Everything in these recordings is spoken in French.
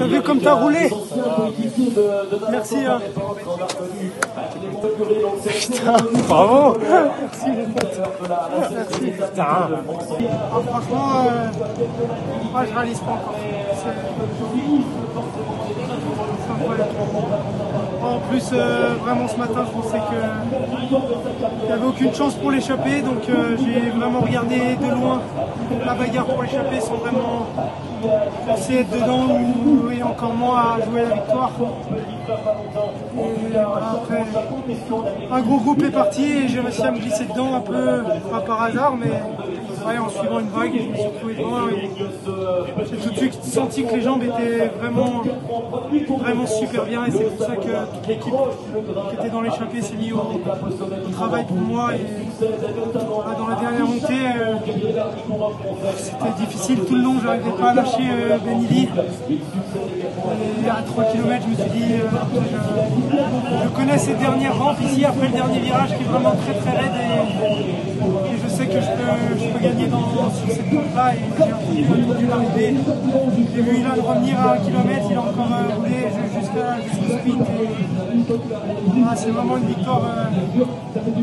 T'as vu comme t'as roulé? Merci. Hein. Putain, bravo. Merci les potes. Merci. Putain. Ah, franchement, moi je réalise pas encore. C'est incroyable. En plus, vraiment ce matin, je pensais qu'il n'y avait aucune chance pour l'échapper, donc j'ai vraiment regardé de loin la bagarre pour l'échapper sans vraiment penser être dedans et encore moins à jouer la victoire. Et voilà, après, un gros groupe est parti et j'ai réussi à me glisser dedans un peu, pas par hasard, mais ouais, en suivant une vague, je me suis retrouvé devant et j'ai tout de suite senti que les jambes étaient vraiment super bien et c'est pour ça que toute l'équipe qui était dans l'échappée s'est mise au travail pour moi. Et dans la dernière montée, c'était difficile tout le long, je n'arrivais pas à lâcher Benili. Et à 3 km, je me suis dit, je connais ces dernières rampes ici après le dernier virage qui est vraiment très raide et je sais que je peux gagner sur cette rampe-là et j'ai attendu l'arrivée. J'ai vu Ilan revenir à 1 km, il a encore roulé jusqu'au sprint. Voilà, c'est vraiment une victoire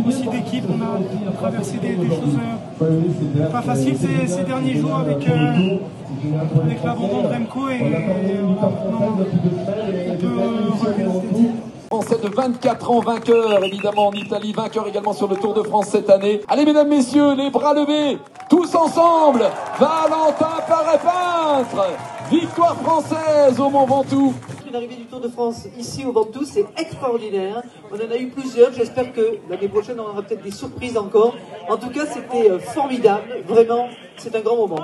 aussi d'équipe. On a traversé des choses pas faciles ces derniers jours avec l'abandon de Remco et maintenant on peut relever la tête. Français de 24 ans, vainqueur évidemment en Italie, vainqueur également sur le Tour de France cette année. Allez mesdames, messieurs, les bras levés, tous ensemble, Valentin Paré-Peintre, victoire française au Mont Ventoux. L'arrivée du Tour de France ici au Ventoux, c'est extraordinaire. On en a eu plusieurs, j'espère que l'année prochaine on aura peut-être des surprises encore. En tout cas, c'était formidable, vraiment, c'est un grand moment.